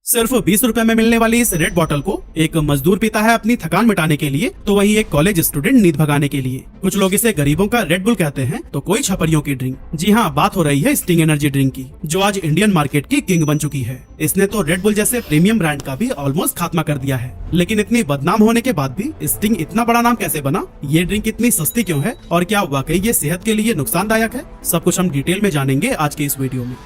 सिर्फ 20 रुपए में मिलने वाली इस रेड बॉटल को एक मजदूर पीता है अपनी थकान मिटाने के लिए, तो वहीं एक कॉलेज स्टूडेंट नींद भगाने के लिए। कुछ लोग इसे गरीबों का रेड बुल कहते हैं, तो कोई छपरियों की ड्रिंक। जी हाँ, बात हो रही है स्टिंग एनर्जी ड्रिंक की, जो आज इंडियन मार्केट की किंग बन चुकी है। इसने तो रेड बुल जैसे प्रीमियम ब्रांड का भी ऑलमोस्ट खात्मा कर दिया है। लेकिन इतनी बदनाम होने के बाद भी स्टिंग इतना बड़ा नाम कैसे बना, ये ड्रिंक इतनी सस्ती क्यों है और क्या वाकई ये सेहत के लिए नुकसानदायक है, सब कुछ हम डिटेल में जानेंगे आज के इस वीडियो में।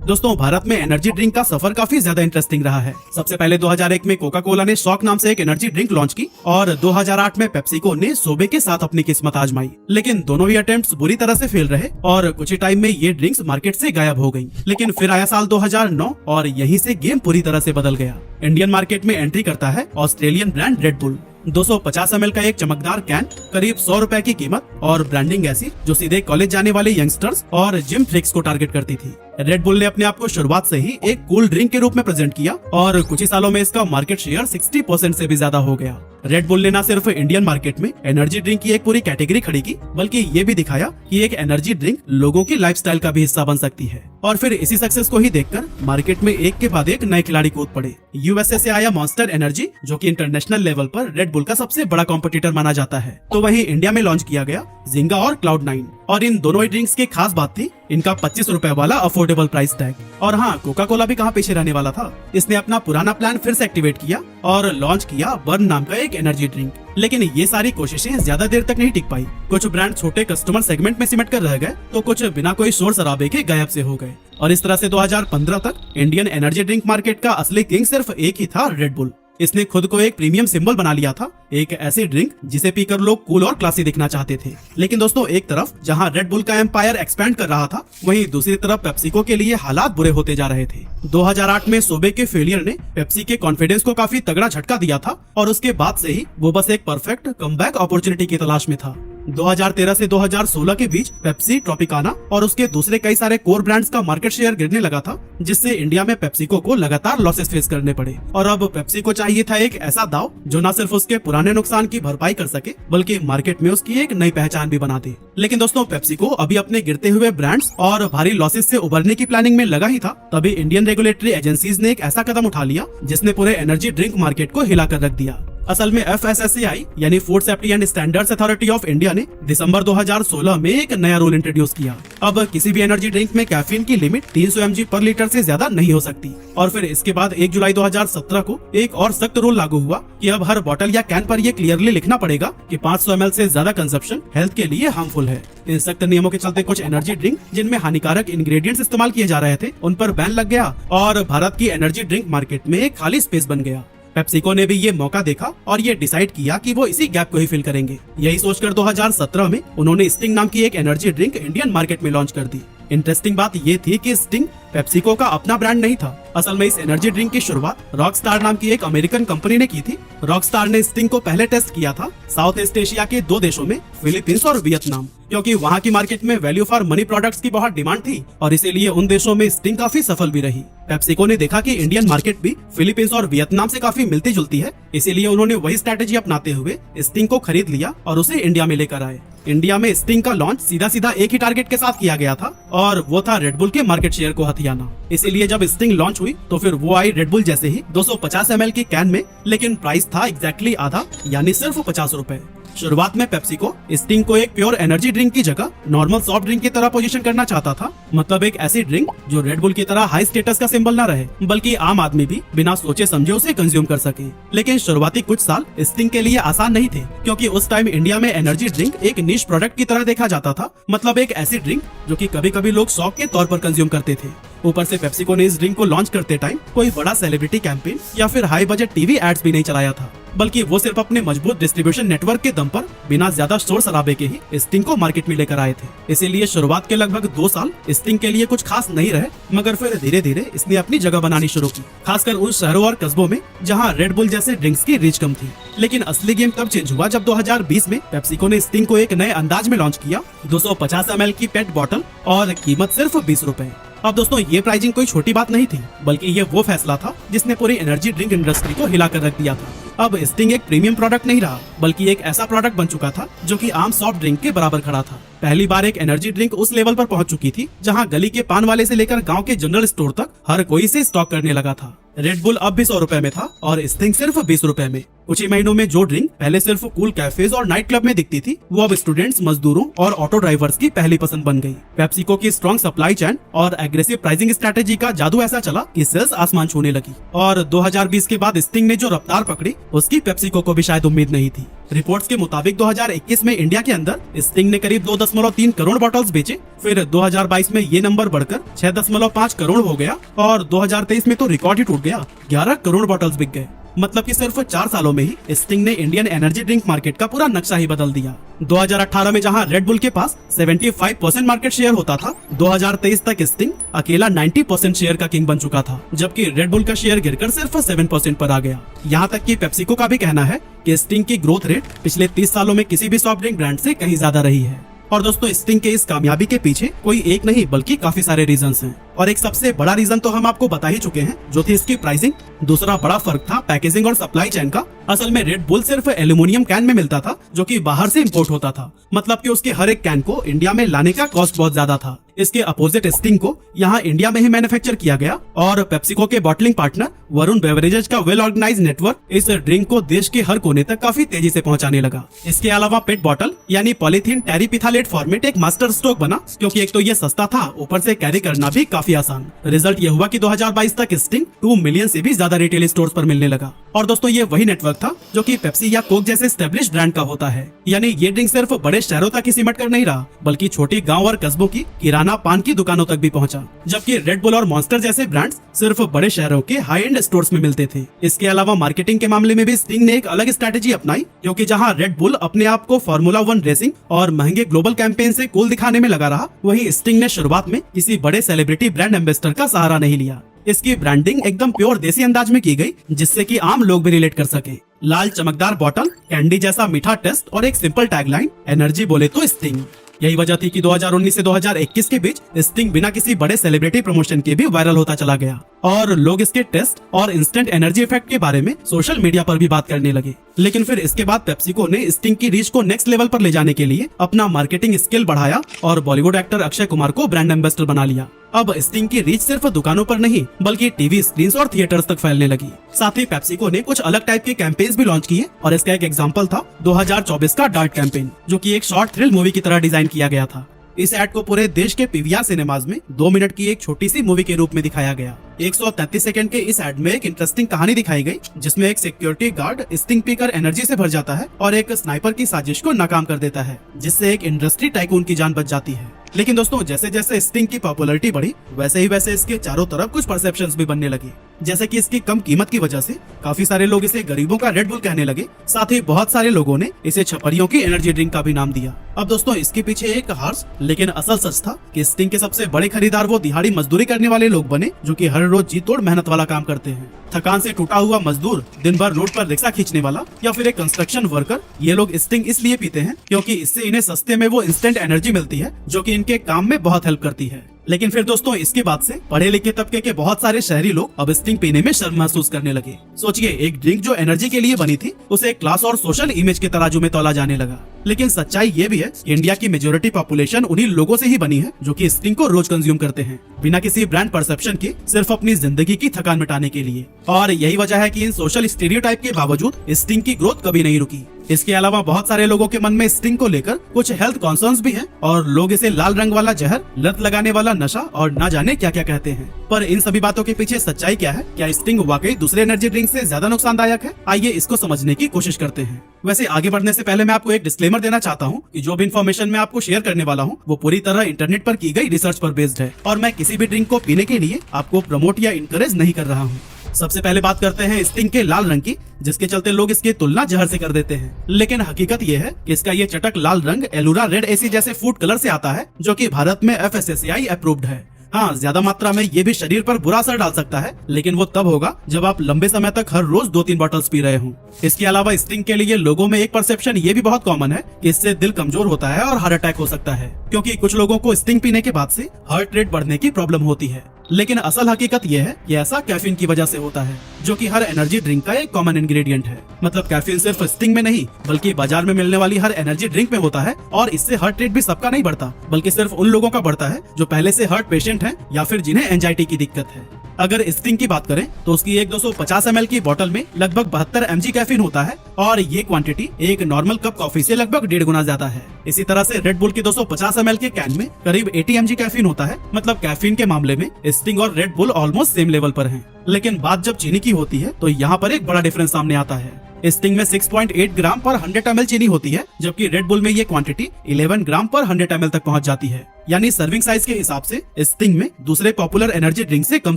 दोस्तों, भारत में एनर्जी ड्रिंक का सफर काफी ज्यादा इंटरेस्टिंग रहा है। सबसे पहले 2001 में कोका कोला ने शॉक नाम से एक एनर्जी ड्रिंक लॉन्च की और 2008 में पेप्सिको ने सोबे के साथ अपनी किस्मत आजमाई। लेकिन दोनों ही अटेम्प्ट्स बुरी तरह से फेल रहे और कुछ ही टाइम में ये ड्रिंक्स मार्केट से गायब हो गयी। लेकिन फिर आया साल 2009 और यहीं से गेम पूरी तरह से बदल गया। इंडियन मार्केट में एंट्री करता है Australian brand red bull. 250 ml का एक चमकदार कैन, करीब 100 रुपए की कीमत और ब्रांडिंग ऐसी जो सीधे कॉलेज जाने वाले यंगस्टर्स और जिम फ्लिक्स को टारगेट करती थी। रेड बुल ने अपने आप को शुरुआत से ही एक कूल ड्रिंक के रूप में प्रेजेंट किया और कुछ ही सालों में इसका मार्केट शेयर 60% से भी ज्यादा हो गया। रेड बुल ने न सिर्फ इंडियन मार्केट में एनर्जी ड्रिंक की एक पूरी कैटेगरी खड़ी की, बल्कि ये भी दिखाया कि एक एनर्जी ड्रिंक लोगों की लाइफस्टाइल का भी हिस्सा बन सकती है। और फिर इसी सक्सेस को ही देखकर मार्केट में एक के बाद एक नए खिलाड़ी कूद पड़े। यूएसए से आया मॉन्स्टर एनर्जी, जो कि इंटरनेशनल लेवल पर रेड बुल का सबसे बड़ा कॉम्पिटिटर माना जाता है, तो वहीं इंडिया में लॉन्च किया गया जिंगा और क्लाउड9। और इन दोनों ही ड्रिंक्स की खास बात थी इनका 25 रुपए वाला अफोर्डेबल प्राइस टैग। और हाँ, कोका कोला भी कहाँ पीछे रहने वाला था। इसने अपना पुराना प्लान फिर से एक्टिवेट किया और लॉन्च किया बर्न नाम का एक एनर्जी ड्रिंक। लेकिन ये सारी कोशिशें ज्यादा देर तक नहीं टिक पाई। कुछ ब्रांड छोटे कस्टमर सेगमेंट में सिमट कर रह गए, तो कुछ बिना कोई शोर शराबे के गायब से हो गए। और इस तरह से 2015 तक इंडियन एनर्जी ड्रिंक मार्केट का असली किंग सिर्फ एक ही था, रेड बुल। इसने खुद को एक प्रीमियम सिंबल बना लिया था, एक ऐसी ड्रिंक जिसे पीकर लोग कूल और क्लासी दिखना चाहते थे। लेकिन दोस्तों, एक तरफ जहां रेड बुल का एम्पायर एक्सपैंड कर रहा था, वहीं दूसरी तरफ पेप्सिको के लिए हालात बुरे होते जा रहे थे। 2008 में सोबे के फेलियर ने पेप्सी के कॉन्फिडेंस को काफी तगड़ा झटका दिया था और उसके बाद से ही वो बस एक परफेक्ट कमबैक अपॉर्चुनिटी की तलाश में था। 2013 से 2016 के बीच पेप्सी, ट्रॉपिकाना और उसके दूसरे कई सारे कोर ब्रांड्स का मार्केट शेयर गिरने लगा था, जिससे इंडिया में पेप्सिको को लगातार लॉसेस फेस करने पड़े। और अब पेप्सी को चाहिए था एक ऐसा दाव जो न सिर्फ उसके पुराने नुकसान की भरपाई कर सके, बल्कि मार्केट में उसकी एक नई पहचान भी बना दे। लेकिन दोस्तों, पेप्सिको अभी अपने गिरते हुए ब्रांड्स और भारी लॉसेस से उबरने की प्लानिंग में लगा ही था, तभी इंडियन रेगुलेटरी एजेंसीज ने एक ऐसा कदम उठा लिया जिसने पूरे एनर्जी ड्रिंक मार्केट को हिला कर रख दिया। असल में FSSAI यानी food safety and standards authority of India ने दिसंबर 2016 में एक नया रूल इंट्रोड्यूस किया। अब किसी भी एनर्जी ड्रिंक में कैफीन की लिमिट 300 mg पर लीटर से ज्यादा नहीं हो सकती। और फिर इसके बाद 1 जुलाई 2017 को एक और सख्त रूल लागू हुआ कि अब हर बोतल या कैन पर यह क्लियरली लिखना पड़ेगा कि 500 ml से ज्यादा कंजप्शन हेल्थ के लिए हार्मफुल है। इन सख्त नियमों के चलते कुछ एनर्जी ड्रिंक जिनमें हानिकारक इंग्रेडिएंट्स इस्तेमाल किए जा रहे थे, उन पर बैन लग गया और भारत की एनर्जी ड्रिंक मार्केट में एक खाली स्पेस बन गया। पेप्सिको ने भी ये मौका देखा और ये डिसाइड किया कि वो इसी गैप को ही फिल करेंगे। यही सोचकर 2017 में उन्होंने स्टिंग नाम की एक एनर्जी ड्रिंक इंडियन मार्केट में लॉन्च कर दी। इंटरेस्टिंग बात ये थी कि स्टिंग पेप्सिको का अपना ब्रांड नहीं था। असल में इस एनर्जी ड्रिंक की शुरुआत रॉकस्टार नाम की एक अमेरिकन कंपनी ने की थी। रॉकस्टार ने स्टिंग को पहले टेस्ट किया था साउथ ईस्ट एशिया के 2 देशों में, फिलीपींस और वियतनाम, क्योंकि वहाँ की मार्केट में वैल्यू फॉर मनी प्रोडक्ट्स की बहुत डिमांड थी और इसीलिए उन देशों में स्टिंग काफी सफल भी रही। पेप्सिको ने देखा कि इंडियन मार्केट भी फिलीपींस और वियतनाम से काफी मिलती जुलती है, इसीलिए उन्होंने वही स्ट्रेटेजी अपनाते हुए स्टिंग को खरीद लिया और उसे इंडिया में लेकर आए। इंडिया में स्टिंग का लॉन्च सीधा एक ही टारगेट के साथ किया गया था और वो था रेड बुल के मार्केट शेयर को हथियाना। इसीलिए जब स्टिंग लॉन्च हुई तो फिर वो आई रेड बुल जैसे ही 250 ml की कैन में, लेकिन प्राइस था एग्जैक्टली आधा, यानी सिर्फ 50 रुपए। शुरुआत में पेप्सिको स्टिंग को एक प्योर एनर्जी ड्रिंक की जगह नॉर्मल सॉफ्ट ड्रिंक की तरह पोजीशन करना चाहता था, मतलब एक ऐसी ड्रिंक जो रेड बुल की तरह हाई स्टेटस का सिंबल न रहे, बल्कि आम आदमी भी बिना सोचे समझे उसे कंज्यूम कर सके। लेकिन शुरुआती कुछ साल स्टिंग के लिए आसान नहीं थे, क्योंकि उस टाइम इंडिया में एनर्जी ड्रिंक एक निश प्रोडक्ट की तरह देखा जाता था, मतलब एक ऐसी ड्रिंक जो कि कभी कभी लोग शौक के तौर पर कंज्यूम करते थे। ऊपर से पेप्सिको ने इस ड्रिंक को लॉन्च करते टाइम कोई बड़ा सेलिब्रिटी कैंपेन या फिर हाई बजट टीवी एड्स भी नहीं चलाया था, बल्कि वो सिर्फ अपने मजबूत डिस्ट्रीब्यूशन नेटवर्क के दम पर बिना ज्यादा शोर शराबे के ही स्टिंग को मार्केट में लेकर आए थे। इसीलिए शुरुआत के लगभग 2 साल स्टिंग के लिए कुछ खास नहीं रहे, मगर फिर धीरे धीरे इसने अपनी जगह बनानी शुरू की, खासकर उन शहरों और कस्बों में जहाँ रेड बुल जैसे ड्रिंक्स की रीच कम थी। लेकिन असली गेम तब चेंज हुआ जब 2020 में पेप्सिको ने स्टिंग को एक नए अंदाज में लॉन्च किया। 250 ml की पेट बॉटल और कीमत सिर्फ 20 रुपए। अब दोस्तों, ये प्राइसिंग कोई छोटी बात नहीं थी, बल्कि ये वो फैसला था जिसने पूरी एनर्जी ड्रिंक इंडस्ट्री को हिला कर रख दिया था। अब स्टिंग एक प्रीमियम प्रोडक्ट नहीं रहा, बल्कि एक ऐसा प्रोडक्ट बन चुका था जो कि आम सॉफ्ट ड्रिंक के बराबर खड़ा था। पहली बार एक एनर्जी ड्रिंक उस लेवल पर पहुंच चुकी थी जहां गली के पान वाले से लेकर गांव के जनरल स्टोर तक हर कोई इसे स्टॉक करने लगा था। रेड बुल अब भी 100 रुपए में था और स्टिंग सिर्फ 20 रुपए में। कुछ ही महीनों में जो ड्रिंक पहले सिर्फ कूल कैफेज और नाइट क्लब में दिखती थी, वो अब स्टूडेंट्स, मजदूरों और ऑटो ड्राइवर्स की पहली पसंद बन गई। पेप्सिको की स्ट्रॉन्ग सप्लाई चेन और एग्रेसिव प्राइसिंग स्ट्रेटेजी का जादू ऐसा चला कि सेल्स आसमान छूने लगी और 2020 के बाद स्टिंग ने जो रफ्तार पकड़ी, उसकी पेप्सिको को भी शायद उम्मीद नहीं थी। रिपोर्ट्स के मुताबिक 2021 में इंडिया के अंदर स्टिंग ने करीब 2.3 करोड़ बॉटल्स बेचे। फिर 2022 में ये नंबर बढ़कर 6.5 करोड़ हो गया और 2023 में तो रिकॉर्ड ही टूट गया, 11 करोड़ बॉटल्स बिक गए। मतलब कि सिर्फ 4 सालों में ही स्टिंग ने इंडियन एनर्जी ड्रिंक मार्केट का पूरा नक्शा ही बदल दिया। 2018 में जहां रेड बुल के पास 75% मार्केट शेयर होता था, 2023 तक स्टिंग अकेला 90% शेयर का किंग बन चुका था, जबकि रेड बुल का शेयर गिरकर सिर्फ 7% पर आ गया। यहाँ तक कि पेप्सिको का भी कहना है कि स्टिंग की ग्रोथ रेट पिछले 30 सालों में किसी भी सॉफ्ट ड्रिंक ब्रांड से कहीं ज्यादा रही है। और दोस्तों, स्टिंग के इस कामयाबी के पीछे कोई एक नहीं बल्कि काफी सारे रीजंस हैं और एक सबसे बड़ा रीजन तो हम आपको बता ही चुके हैं, जो थी इसकी प्राइसिंग। दूसरा बड़ा फर्क था पैकेजिंग और सप्लाई चेन का। असल में रेड बुल सिर्फ एल्यूमिनियम कैन में मिलता था, जो कि बाहर से इंपोर्ट होता था। मतलब कि उसके हर एक कैन को इंडिया में लाने का कॉस्ट बहुत ज्यादा था। इसके अपोजिट स्टिंग को यहाँ इंडिया में ही मैन्युफैक्चर किया गया और पेप्सिको के बॉटलिंग पार्टनर वरुण बेवरेजेज का वेल ऑर्गेनाइज नेटवर्क इस ड्रिंक को देश के हर कोने तक काफी तेजी से पहुंचाने लगा। इसके अलावा पेट बॉटल यानी पॉलीथीन टेरिपिथालेट फॉर्मेट एक मास्टर स्ट्रोक बना, क्योंकि एक तो ये सस्ता था, ऊपर से कैरी करना भी काफी आसान। रिजल्ट ये हुआ कि 2022 तक स्टिंग 2 मिलियन से भी ज्यादा रिटेल स्टोर्स पर मिलने लगा। और दोस्तों, ये वही नेटवर्क था जो कि पेप्सी या कोक जैसे एस्टेब्लिश ब्रांड का होता है। यानी ये ड्रिंक सिर्फ बड़े शहरों तक ही सिमट कर नहीं रहा, बल्कि छोटी गांव और कस्बों की किराना पान की दुकानों तक भी पहुंचा। जबकि रेड बुल और मॉन्स्टर जैसे ब्रांड्स सिर्फ बड़े शहरों के हाई एंड स्टोर्स में मिलते थे। इसके अलावा मार्केटिंग के मामले में भी स्टिंग ने एक अलग स्ट्रेटेजी अपनाई, क्योंकि जहां रेड बुल अपने आप को फार्मूला 1 रेसिंग और महंगे ग्लोबल कैंपेन से कूल दिखाने में लगा रहा, वहीं स्टिंग ने शुरुआत में किसी बड़े सेलिब्रिटी ब्रांड एम्बेसडर का सहारा नहीं लिया। इसकी ब्रांडिंग एकदम प्योर देसी अंदाज में की गई, जिससे कि आम लोग भी रिलेट कर सके। लाल चमकदार बॉटल, कैंडी जैसा मीठा टेस्ट और एक सिंपल टैगलाइन, एनर्जी बोले तो स्टिंग। यही वजह थी कि 2019 से 2021 के बीच स्टिंग बिना किसी बड़े सेलिब्रिटी प्रमोशन के भी वायरल होता चला गया और लोग इसके टेस्ट और इंस्टेंट एनर्जी इफेक्ट के बारे में सोशल मीडिया पर भी बात करने लगे। लेकिन फिर इसके बाद पेप्सिको ने स्टिंग की रीच को नेक्स्ट लेवल पर ले जाने के लिए अपना मार्केटिंग स्किल बढ़ाया और बॉलीवुड एक्टर अक्षय कुमार को ब्रांड एम्बेसडर बना लिया। अब स्टिंग की रीच सिर्फ दुकानों पर नहीं, बल्कि टीवी स्क्रीन और थिएटर्स तक फैलने लगी। साथ ही पेप्सिको ने कुछ अलग टाइप के कैंपेन्स भी लॉन्च किए और इसका एक एग्जांपल था 2024 का डार्ट कैंपेन, जो कि एक शॉर्ट थ्रिल मूवी की तरह डिजाइन किया गया था। इस एड को पूरे देश के पीवीआर सिनेमाज में 2 मिनट की एक छोटी सी मूवी के रूप में दिखाया गया। 133 सेकंड के इस एड में एक इंटरेस्टिंग कहानी दिखाई गई, जिसमें एक सिक्योरिटी गार्ड स्टिंग पीकर एनर्जी से भर जाता है और एक स्नाइपर की साजिश को नाकाम कर देता है, जिससे एक इंडस्ट्री टाइकून की जान बच जाती है। लेकिन दोस्तों, जैसे जैसे स्टिंग की पॉपुलैरिटी बढ़ी, वैसे ही वैसे इसके चारों तरफ कुछ परसेप्शंस भी बनने लगे, जैसे कि इसकी कम कीमत की वजह से काफी सारे लोग इसे गरीबों का रेड बुल कहने लगे। साथ ही बहुत सारे लोगों ने इसे छपरियों की एनर्जी ड्रिंक का भी नाम दिया। अब दोस्तों, इसके पीछे एक हार्श लेकिन असल सच था कि स्टिंग के सबसे बड़े खरीदार वो दिहाड़ी मजदूरी करने वाले लोग बने, जो कि हर रोज जी तोड़ मेहनत वाला काम करते हैं। थकान से टूटा हुआ मजदूर, दिन भर रोड पर रिक्शा खींचने वाला या फिर एक कंस्ट्रक्शन वर्कर, ये लोग स्टिंग इसलिए पीते हैं क्योंकि इससे इन्हें सस्ते में वो इंस्टेंट एनर्जी मिलती है, जो कि इनके काम में बहुत हेल्प करती है। लेकिन फिर दोस्तों, इसके बाद से पढ़े लिखे तबके के बहुत सारे शहरी लोग अब स्टिंग पीने में शर्म महसूस करने लगे। सोचिए, एक ड्रिंक जो एनर्जी के लिए बनी थी, उसे क्लास और सोशल इमेज के तराजू में तौला जाने लगा। लेकिन सच्चाई ये भी है कि इंडिया की मेजोरिटी पॉपुलेशन उन्हीं लोगों से ही बनी है जो कि स्टिंग को रोज कंज्यूम करते हैं, बिना किसी ब्रांड परसेप्शन के, सिर्फ अपनी जिंदगी की थकान मिटाने के लिए। और यही वजह है कि इन सोशल स्टीरियोटाइप के बावजूद स्टिंग की ग्रोथ कभी नहीं रुकी। इसके अलावा बहुत सारे लोगों के मन में स्टिंग को लेकर कुछ हेल्थ कॉन्सर्न्स भी हैं और लोग इसे लाल रंग वाला जहर, लत लगाने वाला नशा और ना जाने क्या क्या कहते हैं। पर इन सभी बातों के पीछे सच्चाई क्या है? क्या स्टिंग वाकई दूसरे एनर्जी ड्रिंक से ज्यादा नुकसानदायक है? आइए इसको समझने की कोशिश करते हैं। वैसे आगे बढ़ने से पहले मैं आपको एक डिस्क्लेमर देना चाहता हूँ कि जो भी इन्फॉर्मेशन मैं आपको शेयर करने वाला हूँ, वो पूरी तरह इंटरनेट पर की गई रिसर्च पर बेस्ड है और मैं किसी भी ड्रिंक को पीने के लिए आपको प्रमोट या इंकरेज नहीं कर रहा हूँ। सबसे पहले बात करते हैं स्टिंग के लाल रंग की, जिसके चलते लोग इसकी तुलना जहर से कर देते हैं। लेकिन हकीकत ये है कि इसका ये चटक लाल रंग एलुरा रेड एसी जैसे फूड कलर से आता है, जो कि भारत में FSSAI अप्रूव्ड है। हाँ, ज्यादा मात्रा में ये भी शरीर पर बुरा असर डाल सकता है, लेकिन वो तब होगा जब आप लंबे समय तक हर रोज 2-3 बॉटल्स पी रहे हों। इसके अलावा स्टिंग के लिए लोगों में एक परसेप्शन ये भी बहुत कॉमन है कि इससे दिल कमजोर होता है और हार्ट अटैक हो सकता है, क्योंकि कुछ लोगों को स्टिंग पीने के बाद से हार्ट रेट बढ़ने की प्रॉब्लम होती है। लेकिन असल हकीकत यह है कि ऐसा कैफीन की वजह से होता है, जो कि हर एनर्जी ड्रिंक का एक कॉमन इंग्रेडिएंट है। मतलब कैफीन सिर्फ स्टिंग में नहीं बल्कि बाजार में मिलने वाली हर एनर्जी ड्रिंक में होता है, और इससे हार्ट रेट भी सबका नहीं बढ़ता बल्कि सिर्फ उन लोगों का बढ़ता है जो पहले से हार्ट पेशेंट हैं या फिर जिन्हें एंजाइटी की दिक्कत है। अगर स्टिंग की बात करें तो उसकी एक 250 ml की बोतल में लगभग 72 mg कैफीन होता है, और ये क्वांटिटी एक नॉर्मल कप कॉफी से लगभग 1.5 गुना ज्यादा है। इसी तरह से रेड बुल की 250 ml के कैन में करीब 80 mg कैफीन होता है। मतलब कैफीन के मामले में स्टिंग और red bull almost same level पर हैं। लेकिन बात जब चीनी की होती है तो यहाँ पर एक बड़ा डिफरेंस सामने आता है। स्टिंग में 6.8 ग्राम पर 100 ml चीनी होती है, जबकि रेड बुल में ये क्वांटिटी 11 ग्राम पर 100 ml तक पहुंच जाती है। यानी सर्विंग साइज के हिसाब से स्टिंग में दूसरे पॉपुलर एनर्जी ड्रिंक से कम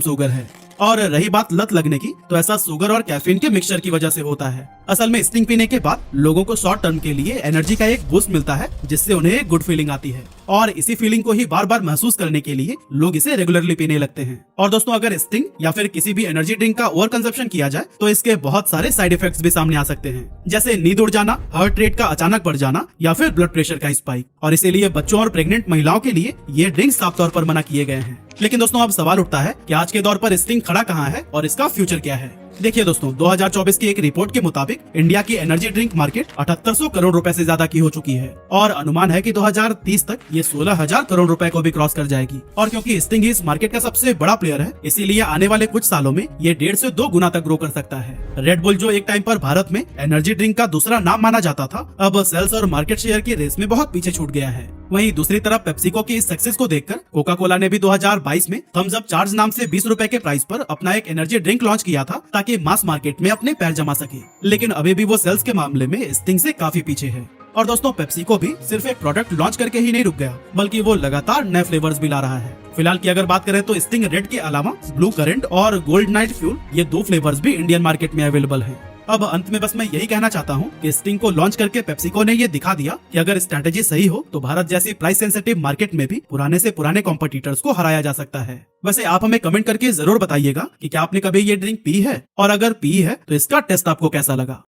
शुगर है। और रही बात लत लगने की, तो ऐसा शुगर और कैफीन के मिक्सचर की वजह से होता है। असल में स्टिंग पीने के बाद लोगों को शॉर्ट टर्म के लिए एनर्जी का एक बूस्ट मिलता है, जिससे उन्हें एक गुड फीलिंग आती है, और इसी फीलिंग को ही बार बार महसूस करने के लिए लोग इसे रेगुलरली पीने लगते हैं। और दोस्तों, अगर स्टिंग या फिर किसी भी एनर्जी ड्रिंक का ओवर कंजप्शन किया जाए तो इसके बहुत सारे साइड इफेक्ट्स भी सामने आ सकते हैं, जैसे नींद उड़ जाना, हार्ट रेट का अचानक बढ़ जाना या फिर ब्लड प्रेशर का स्पाइक। और इसीलिए बच्चों और प्रेग्नेंट महिलाओं के लिए ये ड्रिंक साफ तौर पर मना किए गए हैं। लेकिन दोस्तों, अब सवाल उठता है कि आज के दौर पर स्टिंग खड़ा कहाँ है और इसका फ्यूचर क्या है। देखिए दोस्तों, 2024 की एक रिपोर्ट के मुताबिक इंडिया की एनर्जी ड्रिंक मार्केट 7800 करोड़ रुपए से ज्यादा की हो चुकी है, और अनुमान है कि 2030 तक ये 16,000 करोड़ रुपए को भी क्रॉस कर जाएगी। और क्योंकि स्टिंग इस मार्केट का सबसे बड़ा प्लेयर है, इसीलिए आने वाले कुछ सालों में ये 1.5 से 2 गुना तक ग्रो कर सकता है। रेड बुल, जो एक टाइम पर भारत में एनर्जी ड्रिंक का दूसरा नाम माना जाता था, अब सेल्स और मार्केट शेयर की रेस में बहुत पीछे छूट गया है। वहीं दूसरी तरफ पेप्सिको की इस सक्सेस को देखकर कोका कोला ने भी 2022 में थम्स अप चार्ज नाम से 20 रुपए के प्राइस पर अपना एक एनर्जी ड्रिंक लॉन्च किया था, ताकि मास मार्केट में अपने पैर जमा सके। लेकिन अभी भी वो सेल्स के मामले में स्टिंग से काफी पीछे है। और दोस्तों, पेप्सिको भी सिर्फ एक प्रोडक्ट लॉन्च करके ही नहीं रुक गया, बल्कि वो लगातार नए फ्लेवर्स भी ला रहा है। फिलहाल की अगर बात करें तो स्टिंग रेड के अलावा ब्लू करंट और गोल्ड नाइट फ्यूल, ये 2 फ्लेवर्स भी इंडियन मार्केट में अवेलेबल हैं। अब अंत में बस मैं यही कहना चाहता हूँ कि स्टिंग को लॉन्च करके पेप्सिको ने ये दिखा दिया कि अगर स्ट्रेटेजी सही हो तो भारत जैसी प्राइस सेंसिटिव मार्केट में भी पुराने से पुराने कॉम्पिटिटर्स को हराया जा सकता है। वैसे आप हमें कमेंट करके जरूर बताइएगा कि क्या आपने कभी ये ड्रिंक पी है, और अगर पी है तो इसका टेस्ट आपको कैसा लगा।